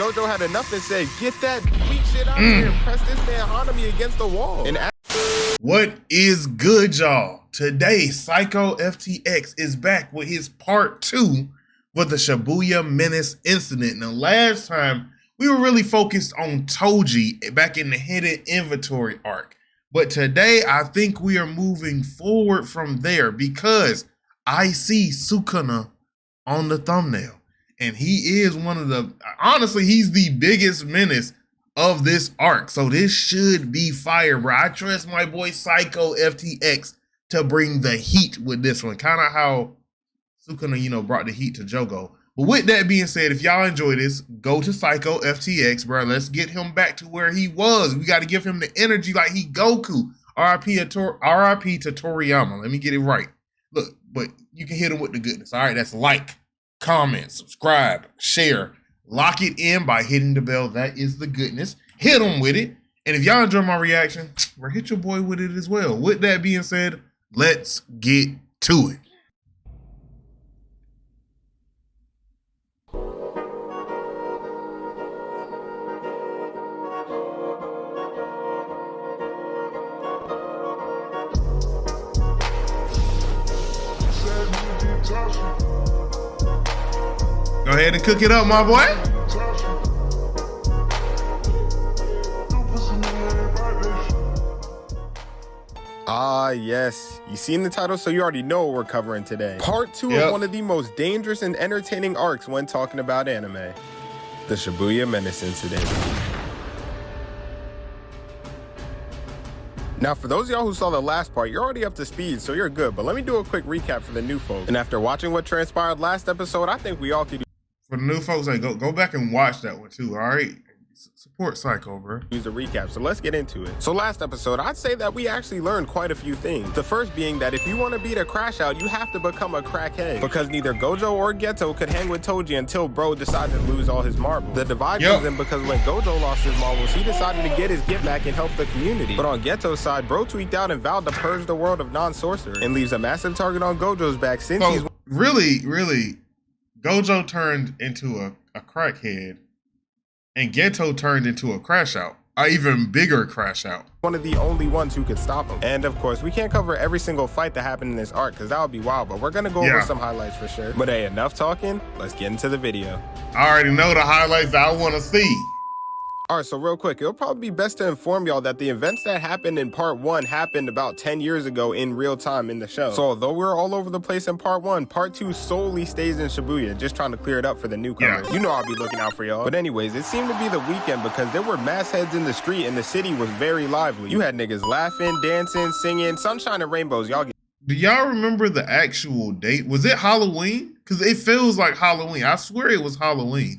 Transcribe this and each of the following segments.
Gojo had enough and said, get that weak shit out of here and press this man Hanami against the wall. And what is good, y'all? Today, Psycho FTX is back with his part 2 for the Shibuya Menace incident. Now, last time, we were really focused on Toji back in the hidden inventory arc. But today, I think we are moving forward from there because I see Sukuna on the thumbnail. And he is one of the, honestly, he's the biggest menace of this arc. So this should be fire, bro. I trust my boy Psycho FTX to bring the heat with this one. Kind of how Sukuna, you know, brought the heat to Jogo. But with that being said, if y'all enjoy this, go to Psycho FTX, bro. Let's get him back to where he was. We got to give him the energy like he Goku. RIP to Toriyama. Let me get it right. Look, but you can hit him with the goodness. All right, that's like, comment, subscribe, share. Lock it in by hitting the bell. That is the goodness. Hit him with it. And if y'all enjoy my reaction, well, hit your boy with it as well. With that being said, let's get to it. Go ahead and cook it up, my boy. Ah, yes. You seen the title, so you already know what we're covering today. Part 2 of one of the most dangerous and entertaining arcs when talking about anime. The Shibuya Menace incident. Now, for those of y'all who saw the last part, you're already up to speed, so you're good. But let me do a quick recap for the new folks. And after watching what transpired last episode, I think we all could for the new folks, like, go back and watch that one too, all right? Support Psycho, bro. Use a recap, so let's get into it. So last episode, I'd say that we actually learned quite a few things. The first being that if you want to beat a crash out, you have to become a crackhead. Because neither Gojo or Geto could hang with Toji until bro decided to lose all his marbles. The divide comes in because when Gojo lost his marbles, he decided to get his gift back and help the community. But on Geto's side, bro tweaked out and vowed to purge the world of non-sorcerer and leaves a massive target on Gojo's back since he's... Really, Gojo turned into a crackhead. And Geto turned into a crash out, an even bigger crash out. One of the only ones who could stop him. And of course, we can't cover every single fight that happened in this arc because that would be wild, but we're gonna go over some highlights for sure. But hey, enough talking, let's get into the video. I already know the highlights that I wanna see. All right, so real quick, it'll probably be best to inform y'all that the events that happened in part 1 happened about 10 years ago in real time in the show. So although we're all over the place in part 1, part 2 solely stays in Shibuya, just trying to clear it up for the newcomers. You know I'll be looking out for y'all. But anyways, it seemed to be the weekend because there were mass heads in the street and the city was very lively. You had niggas laughing, dancing, singing, sunshine and rainbows. Y'all get... Do y'all remember the actual date? Was it Halloween? Because it feels like Halloween. I swear it was Halloween.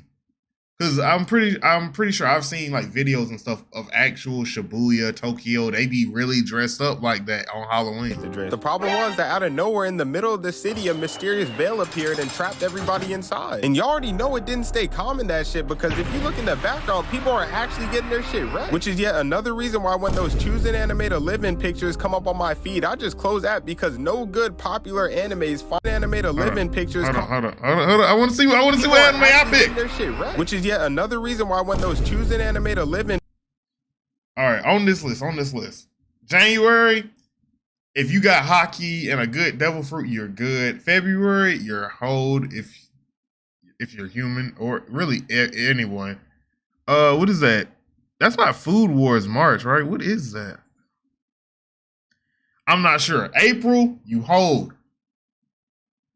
Because I'm pretty sure I've seen like videos and stuff of actual Shibuya, Tokyo. They be really dressed up like that on Halloween. The problem was that out of nowhere in the middle of the city, a mysterious veil appeared and trapped everybody inside. And y'all already know it didn't stay calm in that shit because if you look in the background, people are actually getting their shit wrecked. Which is yet another reason why when those choose an anime to live in pictures come up on my feed, I just close that because no good popular animes find anime to live in pictures. Hold on. I want to see what anime I pick. Their shit wrecked. Which is yet another reason why when those choose an anime to live in. All right, on this list, January, if you got hockey and a good devil fruit, you're good. February, you're hold if you're human or really anyone. What is that? That's not Food Wars March, right? What is that? I'm not sure. April, you hold.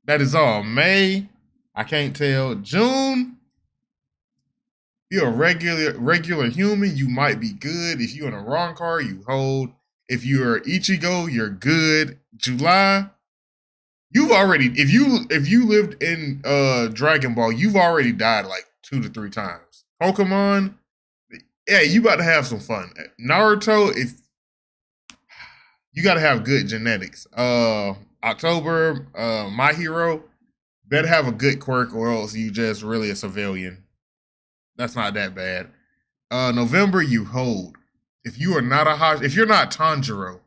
That is all. May, I can't tell. June, if you're a regular human, you might be good. If you're in a wrong car, you hold. If you're Ichigo, you're good. July, you've already, if you lived in Dragon Ball, you've already died like 2 to 3 times. Pokemon, yeah, you about to have some fun. Naruto, if you got to have good genetics. October, My Hero, better have a good quirk or else you just really a civilian. That's not that bad. November, you hold. If you are not if you're not Tanjiro,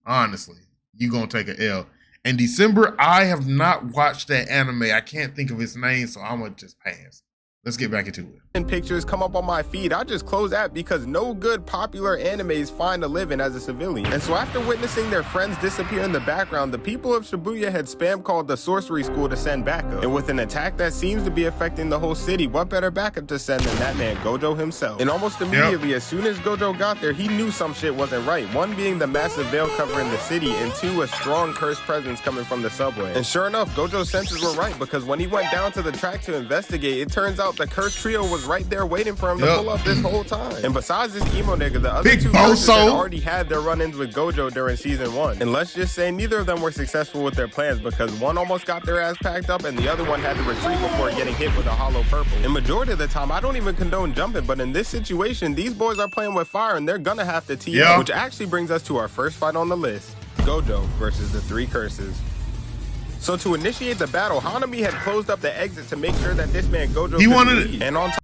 honestly, you gonna take a L. And December, I have not watched that anime. I can't think of its name, so I'm gonna just pass. let's get back into it. And pictures come up on my feed, I just close that because no good popular animes find a living as a civilian. And so after witnessing their friends disappear in the background, the people of Shibuya had spam called the sorcery school to send backup. And with an attack that seems to be affecting the whole city, what better backup to send than that man Gojo himself? And almost immediately, as soon as Gojo got there, he knew some shit wasn't right. One being the massive veil covering the city, and two, a strong cursed presence coming from the subway. And sure enough, Gojo's senses were right, because when he went down to the track to investigate, it turns out the cursed trio was right there waiting for him to pull up this whole time. And besides this emo nigga, the other two curses had already had their run-ins with Gojo during season 1. And let's just say neither of them were successful with their plans, because one almost got their ass packed up and the other one had to retreat before getting hit with a hollow purple. And majority of the time, I don't even condone jumping, but in this situation, these boys are playing with fire and they're gonna have to tee up, which actually brings us to our first fight on the list, Gojo versus the 3 curses. So to initiate the battle, Hanami had closed up the exit to make sure that this man Gojo could lead. And on top,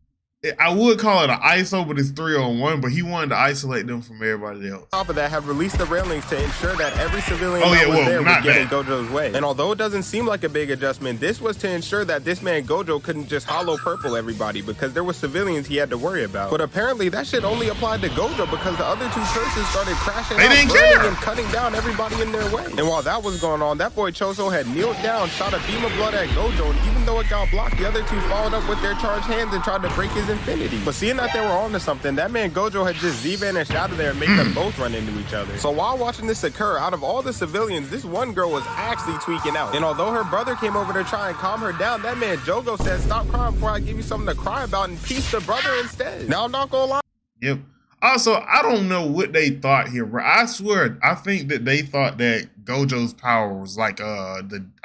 I would call it an ISO, but it's 3-on-1, but he wanted to isolate them from everybody else. On top of that, have released the railings to ensure that every civilian that was there would get in Gojo's way. And although it doesn't seem like a big adjustment, this was to ensure that this man Gojo couldn't just hollow purple everybody, because there were civilians he had to worry about. But apparently that shit only applied to Gojo, because the other 2 curses started crashing out, burning, and cutting down everybody in their way. And while that was going on, that boy Choso had kneeled down, shot a beam of blood at Gojo, and even though it got blocked, the other 2 followed up with their charged hands and tried to break his infinity. But seeing that they were onto something, that man Gojo had just Z-vanished out of there and made them both run into each other. So while watching this occur, out of all the civilians, this one girl was actually tweaking out. And although her brother came over to try and calm her down, that man Jogo said, "Stop crying before I give you something to cry about," and pieced the brother instead. Now I'm not gonna lie. Yep. Also, I don't know what they thought here, bro. I swear, I think that they thought that Gojo's power was like I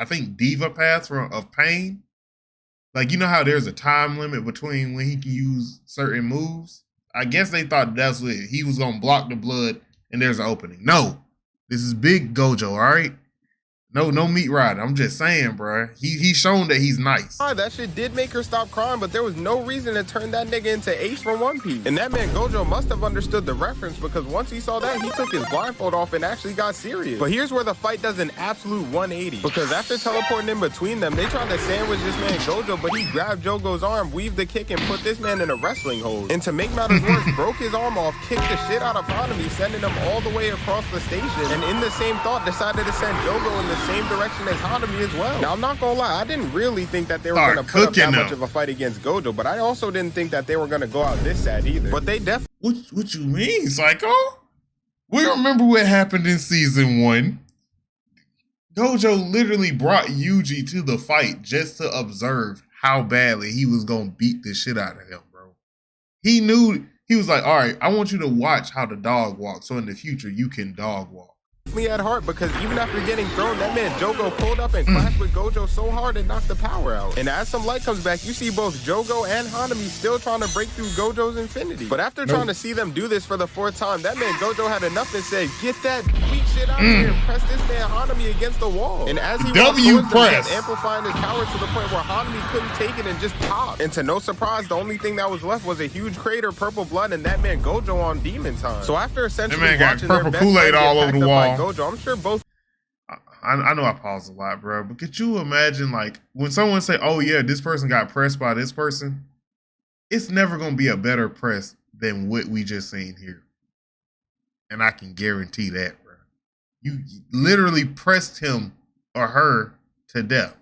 think Diva Path of Pain. Like, you know how there's a time limit between when he can use certain moves? I guess they thought that's what he was gonna block the blood and there's an opening. No, this is big Gojo, all right? No meat riding. I'm just saying, bro. He's shown that he's nice. That shit did make her stop crying, but there was no reason to turn that nigga into Ace from One Piece. And that man Gojo must have understood the reference, because once he saw that, he took his blindfold off and actually got serious. But here's where the fight does an absolute 180, because after teleporting in between them, they tried to sandwich this man Gojo, but he grabbed Jogo's arm, weaved the kick, and put this man in a wrestling hold. And to make matters worse, broke his arm off, kicked the shit out of Hanami, sending him all the way across the station, and in the same thought, decided to send Jogo in the same direction as Hanami as well. Now, I'm not gonna lie, I didn't really think that they were gonna put up that much of a fight against Gojo, but I also didn't think that they were gonna go out this sad either. But they definitely. What you mean, Psycho? We remember what happened in season 1. Gojo literally brought Yuji to the fight just to observe how badly he was gonna beat the shit out of him, bro. He knew, he was like, all right, I want you to watch how the dog walks, so in the future you can dog walk. At heart, because even after getting thrown, that man Jogo pulled up and clashed with Gojo so hard it knocked the power out. And as some light comes back, you see both Jogo and Hanami still trying to break through Gojo's infinity. But after trying to see them do this for the 4th time, that man Gojo had enough and said, "Get that weak shit out of here and press this man Hanami against the wall." And as he walked towards them, he was amplifying his power to the point where Hanami couldn't take it and just popped. And to no surprise, the only thing that was left was a huge crater, purple blood, and that man Gojo on demon time. So after essentially watching their best friend get packed up by Gojo, I'm sure both. I know I paused a lot, bro, but could you imagine, like, when someone say, "Oh yeah, this person got pressed by this person," it's never gonna be a better press than what we just seen here, and I can guarantee that, bro. You literally pressed him or her to death.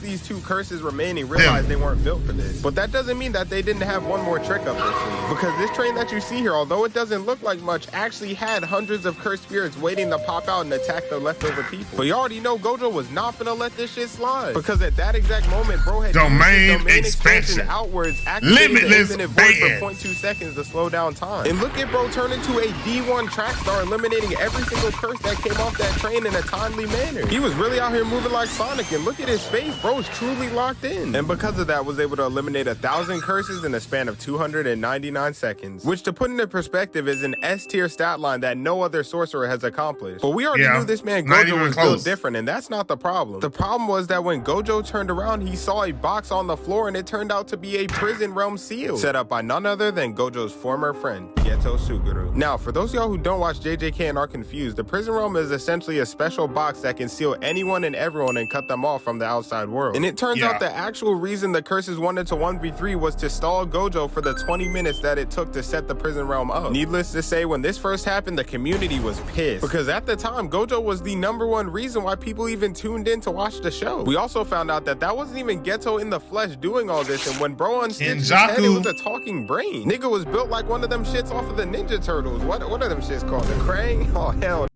These 2 curses remaining realized they weren't built for this. But that doesn't mean that they didn't have one more trick up their sleeve. Because this train that you see here, although it doesn't look like much, actually had hundreds of cursed spirits waiting to pop out and attack the leftover people. But you already know Gojo was not finna let this shit slide. Because at that exact moment, bro had domain expansion outwards, activating limitless the infinite void for 0.2 seconds to slow down time. And look at bro turn into a D1 track star, eliminating every single curse that came off that train in a timely manner. He was really out here moving like Sonic, and look at his face. Bro's truly locked in. And because of that, was able to eliminate 1,000 curses in a span of 299 seconds. Which, to put into perspective, is an S-tier stat line that no other sorcerer has accomplished. But we already knew this man Gojo was built different, and that's not the problem. The problem was that when Gojo turned around, he saw a box on the floor, and it turned out to be a prison realm seal, set up by none other than Gojo's former friend, Geto Suguru. Now, for those of y'all who don't watch JJK and are confused, the prison realm is essentially a special box that can seal anyone and everyone and cut them off from the outside outside world. And it turns out the actual reason the curses wanted to 1v3 was to stall Gojo for the 20 minutes that it took to set the prison realm up. Needless to say, when this first happened, the community was pissed, because at the time, Gojo was the #1 reason why people even tuned in to watch the show. We also found out that that wasn't even Geto in the flesh doing all this, and when bro unstitched his head, it was a talking brain. Nigga was built like one of them shits off of the Ninja Turtles. What are them shits called? The Krang? Oh, hell.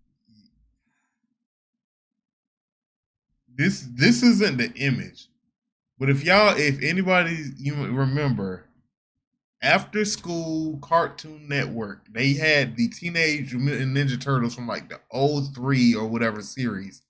This isn't the image, but if anybody you remember, after school Cartoon Network, they had the Teenage Mutant Ninja Turtles from like the '03 or whatever series.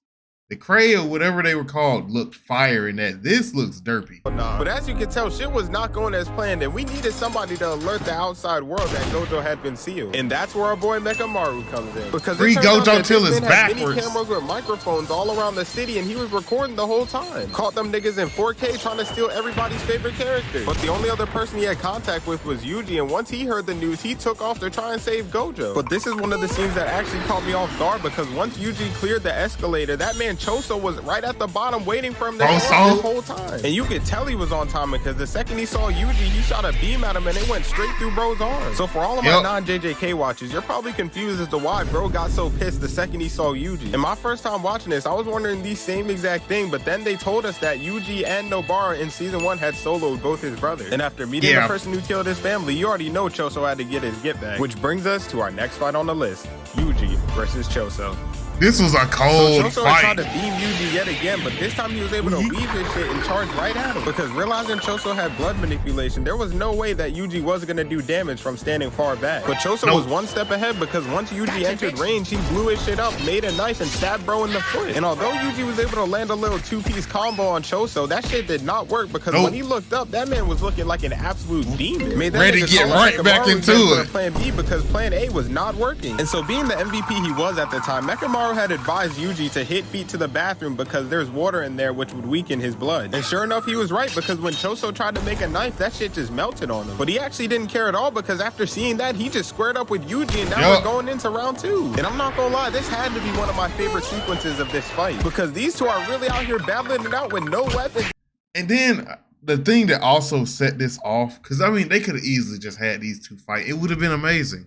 The Cray or whatever they were called looked fire in that. This looks derpy. But as you can tell, shit was not going as planned, and we needed somebody to alert the outside world that Gojo had been sealed. And that's where our boy Mekamaru comes in. Because free Gojo till it's backwards. Many cameras with microphones all around the city, and he was recording the whole time. Caught them niggas in 4K trying to steal everybody's favorite character. But the only other person he had contact with was Yuji, and once he heard the news, he took off to try and save Gojo. But this is one of the scenes that actually caught me off guard, because once Yuji cleared the escalator, that man Choso was right at the bottom waiting for him to this whole time. And you could tell he was on time, because the second he saw Yuji, he shot a beam at him and it went straight through bro's arm. So for all of my non-JJK watchers, you're probably confused as to why bro got so pissed the second he saw Yuji. And my first time watching this, I was wondering the same exact thing, but then they told us that Yuji and Nobara in season 1 had soloed both his brothers. And after meeting the person who killed his family, you already know Choso had to get his get back. Which brings us to our next fight on the list, Yuji versus Choso. This was a cold Choso fight. tried to beam Yuji yet again, but this time he was able to weave his shit and charge right at him. Because realizing Choso had blood manipulation, there was no way that Yuji was going to do damage from standing far back. But Choso was one step ahead, because once Yuji entered range, he blew his shit up, made a knife, and stabbed bro in the foot. And although Yuji was able to land a little two-piece combo on Choso, that shit did not work, because when he looked up, that man was looking like an absolute demon. Ready to get right back into it. Plan B, because plan A was not working. And so being the MVP he was at the time, Mekamaru had advised Yuji to hit feet to the bathroom because there's water in there which would weaken his blood. And sure enough, he was right, because when Choso tried to make a knife, that shit just melted on him. But he actually didn't care at all, because after seeing that, he just squared up with Yuji, and now we're going into round 2. And I'm not gonna lie, this had to be one of my favorite sequences of this fight, because these two are really out here battling it out with no weapons. And then the thing that also set this off, because I mean, they could have easily just had these two fight. It would have been amazing.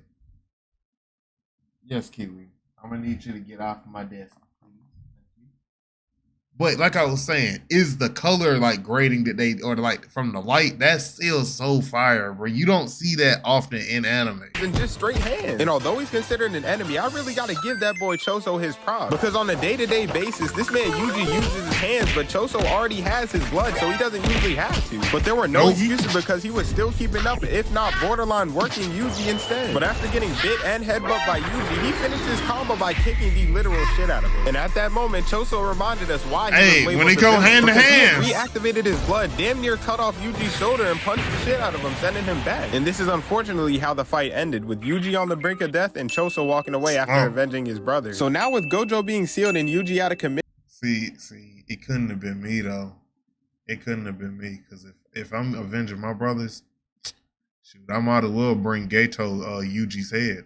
Yes, Kiwi. I'm gonna need you to get off my desk, please. But like I was saying, is the color like grading that they, or like from the light, that's still so fire, bro. You don't see that often in anime. And just straight hands. And although he's considered an enemy, I really gotta give that boy Choso his props, because on a day-to-day basis, this man usually uses his hands, but Choso already has his blood, so he doesn't usually have to. But there were no excuses, because he was still keeping up, if not borderline working Yuji instead. But after getting bit and headbutt by Yuji, he finished his combo by kicking the literal shit out of him. And at that moment, Choso reminded us why he was when they go hand to hand, he reactivated his blood, damn near cut off Yuji's shoulder and punched the shit out of him, sending him back. And this is unfortunately how the fight ended, with Yuji on the brink of death and Choso walking away after avenging his brother. So now with Gojo being sealed and Yuji out of commission. See, it couldn't have been me though. It couldn't have been me, because if I'm avenging my brothers, shoot, I might as well bring Geto Yuji's head.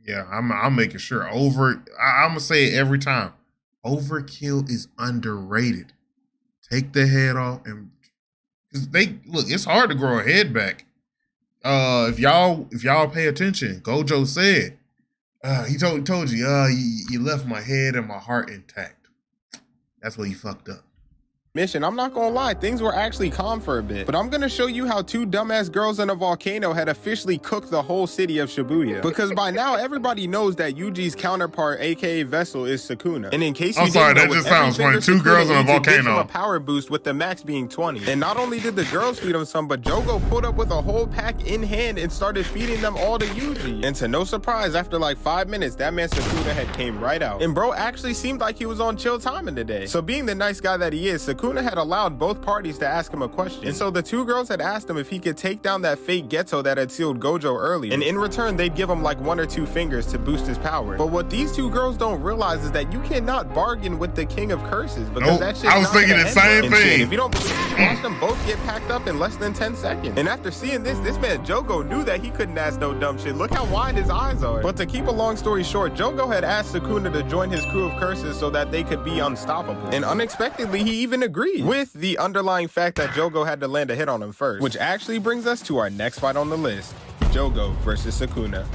Yeah, I'm making sure. I'm gonna say it every time. Overkill is underrated. Take the head off, and because look, it's hard to grow a head back. If y'all pay attention, Gojo said, he told you, you left my head and my heart intact. That's where you fucked up. Mission. I'm not gonna lie, things were actually calm for a bit, but I'm gonna show you how two dumbass girls in a volcano had officially cooked the whole city of Shibuya. Because by now everybody knows that Yuji's counterpart, aka Vessel, is Sukuna. And in case you didn't know, that just sounds funny. Two girls in a volcano. A power boost with the max being 20. And not only did the girls feed him some, but Jogo pulled up with a whole pack in hand and started feeding them all to Yuji. And to no surprise, after like 5 minutes, that man Sukuna had came right out. And bro actually seemed like he was on chill timing today. So being the nice guy that he is, Sukuna had allowed both parties to ask him a question. And so the two girls had asked him if he could take down that fake Geto that had sealed Gojo earlier. And in return, they'd give him like 1 or 2 fingers to boost his power. But what these two girls don't realize is that you cannot bargain with the king of curses, because that shit. I was thinking the same thing. If you don't believe me, watch them both get packed up in less than 10 seconds. And after seeing this man Jogo knew that he couldn't ask no dumb shit. Look how wide his eyes are. But to keep a long story short, Jogo had asked Sukuna to join his crew of curses so that they could be unstoppable. And unexpectedly, he even agreed agreed, with the underlying fact that Jogo had to land a hit on him first. Which actually brings us to our next fight on the list, Jogo versus Sukuna.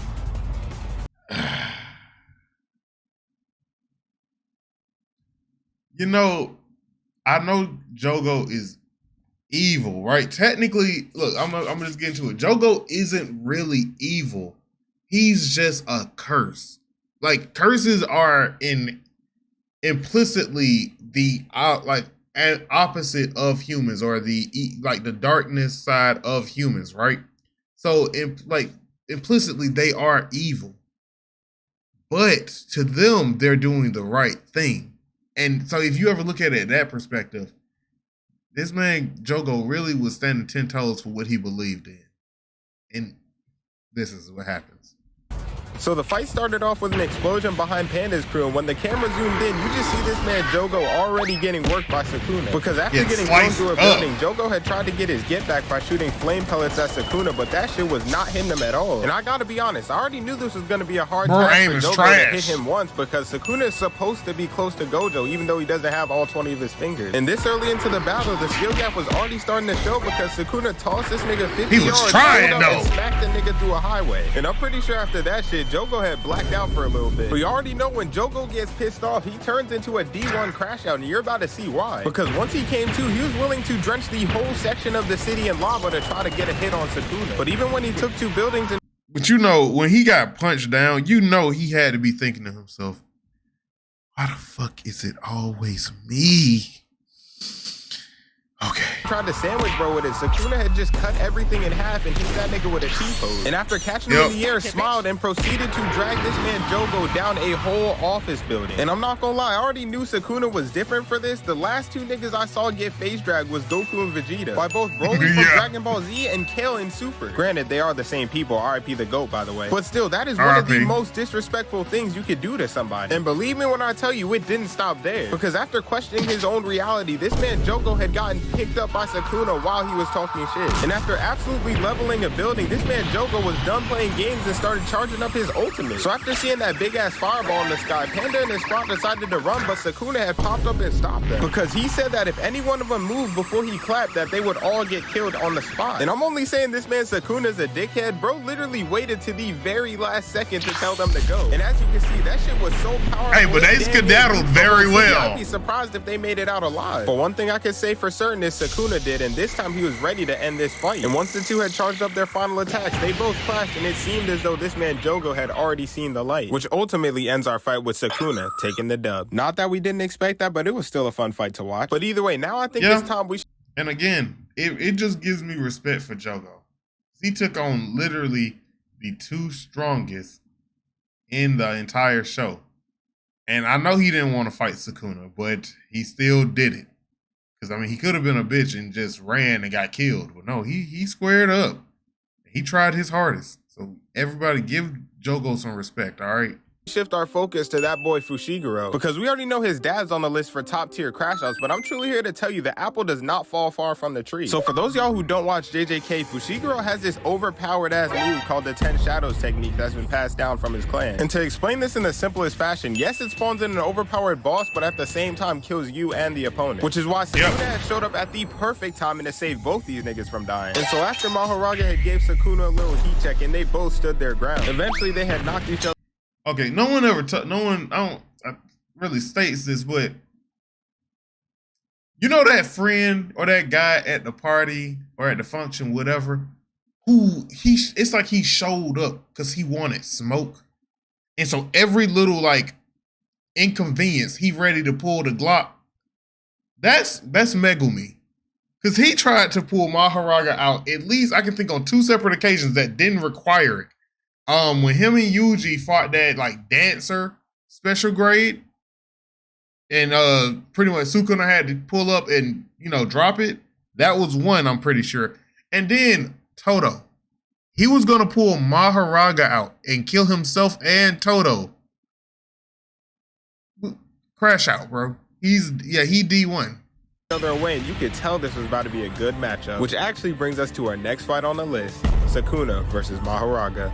You know, I know Jogo is evil, right? Technically, look, I'm gonna just get into it. Jogo isn't really evil. He's just a curse. Like, curses are implicitly the opposite of humans, or the darkness side of humans, right? So implicitly they are evil. But to them, they're doing the right thing. And so if you ever look at it that perspective, this man, Jogo, really was standing 10 toes for what he believed in. And this is what happens. So the fight started off with an explosion behind Panda's crew, and when the camera zoomed in, you just see this man Jogo already getting worked by Sukuna. Because after getting thrown through a building, Jogo had tried to get his get back by shooting flame pellets at Sukuna, but that shit was not hitting him at all. And I gotta be honest, I already knew this was gonna be a hard task for Jogo to hit him once, because Sukuna is supposed to be close to Gojo, even though he doesn't have all 20 of his fingers. And this early into the battle, the skill gap was already starting to show, because Sukuna tossed this nigga 50 yards and smacked the nigga through a highway. And I'm pretty sure after that shit, Jogo had blacked out for a little bit. But you already know when Jogo gets pissed off, he turns into a D1 crash out, and you're about to see why. Because once he came to, he was willing to drench the whole section of the city in lava to try to get a hit on Sukuna. But even when he took 2 buildings and... But you know, when he got punched down, you know he had to be thinking to himself, why the fuck is it always me? Okay. Tried to sandwich bro with it. Sukuna had just cut everything in half and hit that nigga with a T-pose. And after catching him in the air, smiled and proceeded to drag this man Jogo down a whole office building. And I'm not gonna lie, I already knew Sukuna was different for this. The last 2 niggas I saw get face dragged was Goku and Vegeta, by both Broly from Dragon Ball Z and Kale in Super. Granted, they are the same people, RIP the GOAT, by the way. But still, that is one of the most disrespectful things you could do to somebody. And believe me when I tell you, it didn't stop there. Because after questioning his own reality, this man Jogo had gotten picked up by Sukuna while he was talking shit. And after absolutely leveling a building, this man Jogo was done playing games and started charging up his ultimate. So after seeing that big ass fireball in the sky, Panda and his squad decided to run, but Sukuna had popped up and stopped them. Because he said that if any one of them moved before he clapped, that they would all get killed on the spot. And I'm only saying this man Sukuna's a dickhead. Bro literally waited to the very last second to tell them to go. And as you can see, that shit was so powerful. Hey, but they skedaddled very well. I'd be surprised if they made it out alive. But one thing I can say for certain is Sukuna did, and this time he was ready to end this fight. And once the two had charged up their final attacks, they both clashed, and it seemed as though this man Jogo had already seen the light, which ultimately ends our fight with Sukuna taking the dub. Not that we didn't expect that, but it was still a fun fight to watch. But either way, now I think this time we should... And again, it just gives me respect for Jogo. He took on literally the 2 strongest in the entire show. And I know he didn't want to fight Sukuna, but he still did it. Because, I mean, he could have been a bitch and just ran and got killed. But no, he squared up. He tried his hardest. So everybody give Jogo some respect, all right? Shift our focus to that boy Fushiguro, because we already know his dad's on the list for top tier crash outs, but I'm truly here to tell you the apple does not fall far from the tree. So for those y'all who don't watch JJK, Fushiguro has this overpowered ass move called the 10 shadows technique that's been passed down from his clan. And to explain this in the simplest fashion, yes, it spawns in an overpowered boss, but at the same time kills you and the opponent, which is why Sukuna had showed up at the perfect time and to save both these niggas from dying. And so after Mahoraga had gave Sukuna a little heat check and they both stood their ground, eventually they had knocked each other. Okay, no one really states this, but you know that friend or that guy at the party or at the function, whatever, who it's like he showed up because he wanted smoke. And so every little like inconvenience, he ready to pull the Glock. That's Megumi. Because he tried to pull Mahoraga out, at least I can think on 2 separate occasions that didn't require it. When him and Yuji fought that like dancer special grade, and pretty much Sukuna had to pull up and drop it. That was one, I'm pretty sure. And then Toto, he was gonna pull Mahoraga out and kill himself and Toto. Crash out, bro. He D1. Other way, and you could tell this was about to be a good matchup, which actually brings us to our next fight on the list, Sukuna versus Mahoraga.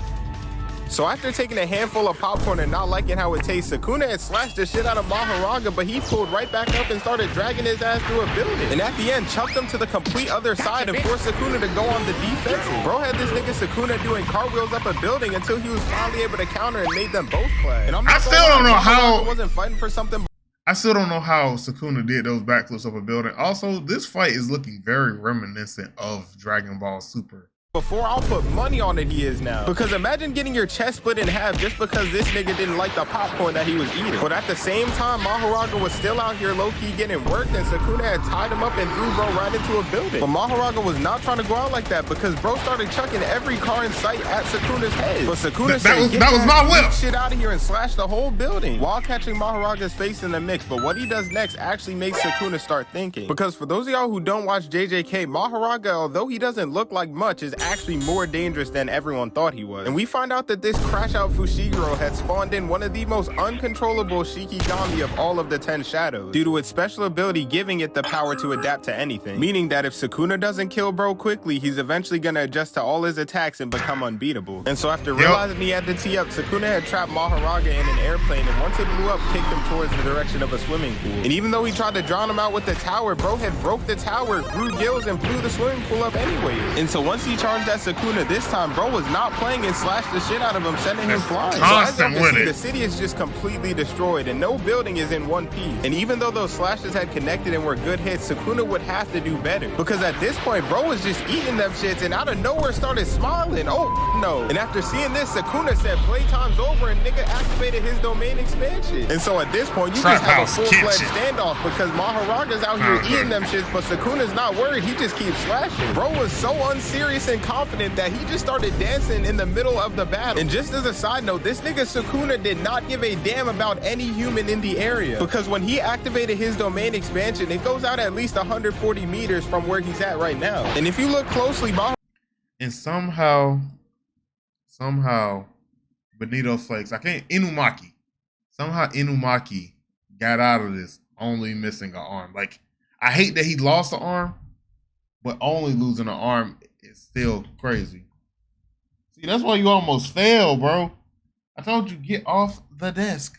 So after taking a handful of popcorn and not liking how it tastes, Sukuna had slashed the shit out of Mahoraga, but he pulled right back up and started dragging his ass through a building. And at the end, chucked him to the complete other side and forced Sukuna to go on the defensive. Bro had this nigga Sukuna doing cartwheels up a building until he was finally able to counter and made them both clash. And I still don't know how wasn't fighting for something. I still don't know how Sukuna did those backflips up a building. Also, this fight is looking very reminiscent of Dragon Ball Super. Before, I'll put money on it he is now. Because imagine getting your chest split in half just because this nigga didn't like the popcorn that he was eating. But at the same time, Mahoraga was still out here low-key getting worked, and Sukuna had tied him up and threw bro right into a building. But Mahoraga was not trying to go out like that because bro started chucking every car in sight at Sukuna's head. But Sukuna said, that was my whip. Shit out of here and slashed the whole building while catching Mahoraga's face in the mix. But what he does next actually makes Sukuna start thinking. Because for those of y'all who don't watch JJK, Mahoraga, although he doesn't look like much, is actually more dangerous than everyone thought he was. And we find out that this crash out Fushiguro had spawned in one of the most uncontrollable Shikigami of all of the 10 shadows, due to its special ability giving it the power to adapt to anything. Meaning that if Sukuna doesn't kill bro quickly, he's eventually gonna adjust to all his attacks and become unbeatable. And so after realizing he had to tee up, Sukuna had trapped Mahoraga in an airplane, and once it blew up, kicked him towards the direction of a swimming pool. And even though he tried to drown him out with the tower, bro had broke the tower, grew gills, and blew the swimming pool up anyways. And so once he charged at Sukuna this time, bro was not playing and slashed the shit out of him, sending him flying. So as you can see, the city is just completely destroyed and no building is in one piece. And even though those slashes had connected and were good hits, Sukuna would have to do better. Because at this point, bro was just eating them shits and out of nowhere started smiling. Oh no. And after seeing this, Sukuna said playtime's over and nigga activated his domain expansion. And so at this point, you just have a full-fledged standoff because Mahoraga's out here eating them shits, but Sukuna's not worried. He just keeps slashing. Bro was so unserious and confident that he just started dancing in the middle of the battle. And just as a side note, this nigga Sukuna did not give a damn about any human in the area, because when he activated his domain expansion, it goes out at least 140 meters from where he's at right now. And if you look closely, and somehow Benito Flakes, Inumaki got out of this only missing an arm. Like, I hate that he lost an arm, but only losing an arm is still crazy. See, that's why you almost failed, bro. I told you, get off the desk.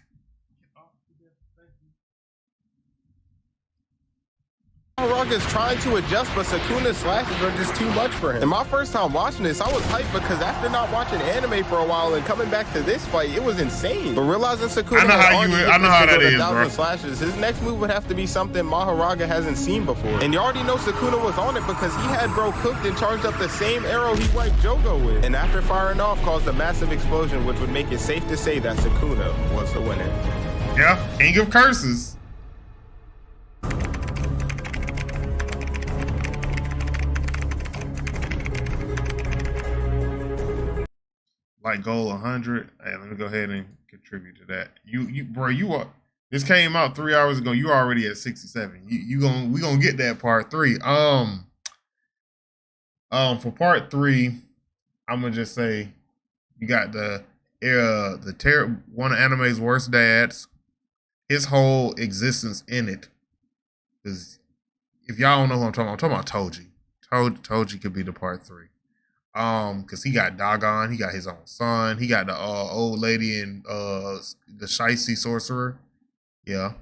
Mahoraga's trying to adjust, but Sukuna's slashes are just too much for him. And my first time watching this, I was hyped because after not watching anime for a while and coming back to this fight, it was insane. But realizing Sukuna I know how that is, bro. Slashes, his next move would have to be something Mahoraga hasn't seen before. And you already know Sukuna was on it because he had bro cooked and charged up the same arrow he wiped Jogo with. And after firing off, caused a massive explosion, which would make it safe to say that Sukuna was the winner. Yeah, king of curses. Like goal 100. Hey, let me go ahead and contribute to that. You are. This came out 3 hours ago. You already at 67. We gonna get that part 3. For part 3, I'm gonna just say you got one of anime's worst dads. His whole existence in it is, if y'all don't know who I'm talking about Toji. Toji could be the part 3. Cause he got Dagon, he got his own son, he got the old lady and the Shiesty sorcerer, yeah.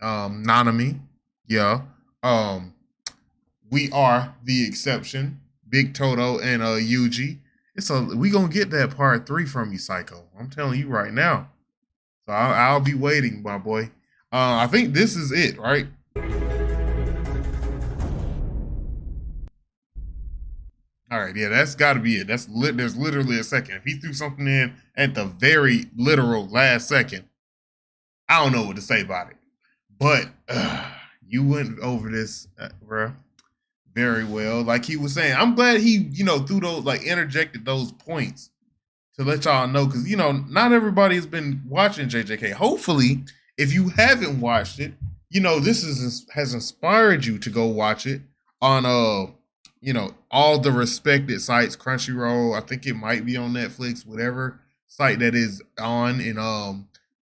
Nanami, yeah. We are the exception, Big Toto and Yuji. We gonna get that part 3 from you, Psycho. I'm telling you right now. So I'll be waiting, my boy. I think this is it, right? All right, yeah, that's got to be it. There's literally a second. If he threw something in at the very literal last second, I don't know what to say about it. But you went over this, bro, very well. Like he was saying, I'm glad he, threw those, like interjected those points to let y'all know, because not everybody has been watching JJK. Hopefully, if you haven't watched it, this has inspired you to go watch it on all the respected sites, Crunchyroll. I think it might be on Netflix, whatever site that is on. And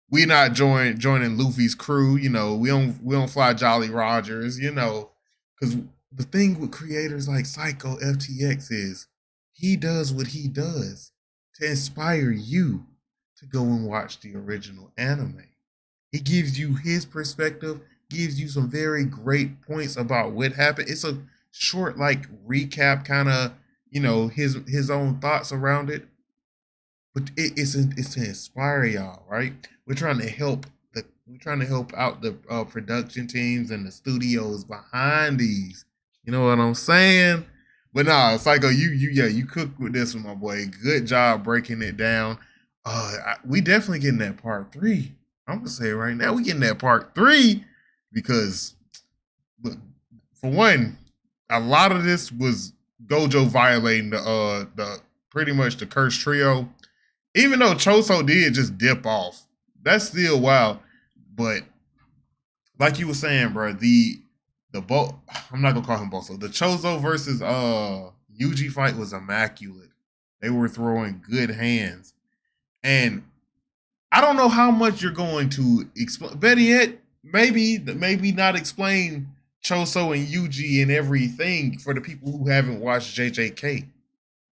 we not joining Luffy's crew. We don't fly Jolly Rogers. Because the thing with creators like Psycho FTX is he does what he does to inspire you to go and watch the original anime. He gives you his perspective, gives you some very great points about what happened. It's a short like recap, kind of, you know, his own thoughts around it. But it's to inspire y'all, right? We're trying to help out the production teams and the studios behind these. You know what I'm saying? But nah, Psycho, you cooked with this one, my boy. Good job breaking it down. We definitely getting that part 3. I'm gonna say it right now, we getting that part 3 because, look, for one, a lot of this was Gojo violating the pretty much the cursed trio. Even though Choso did just dip off, that's still wild. But like you were saying, bro, I'm not gonna call him Boso. The Chozo versus Yuji fight was immaculate. They were throwing good hands, and I don't know how much you're going to explain. Better yet, maybe not explain Choso and Yuji and everything for the people who haven't watched JJK,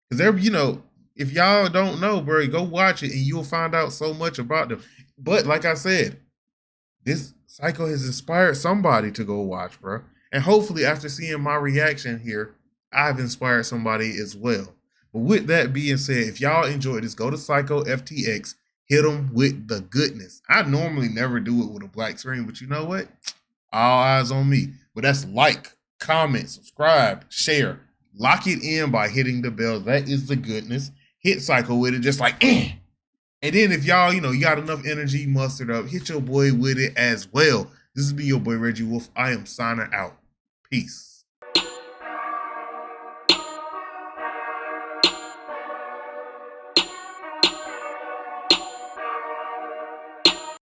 because they're, you know, if y'all don't know, bro, go watch it and you'll find out so much about them. But like I said, this Psycho has inspired somebody to go watch, bro. And hopefully after seeing my reaction here, I've inspired somebody as well. But with that being said, if y'all enjoyed this, go to Psycho FTX, hit them with the goodness. I normally never do it with a black screen, but you know what? All eyes on me. But that's like, comment, subscribe, share. Lock it in by hitting the bell. That is the goodness. Hit Psycho with it, just like, eh. And then if y'all, you know, you got enough energy mustered up, hit your boy with it as well. This has been your boy Reggie Wolf. I am signing out. Peace.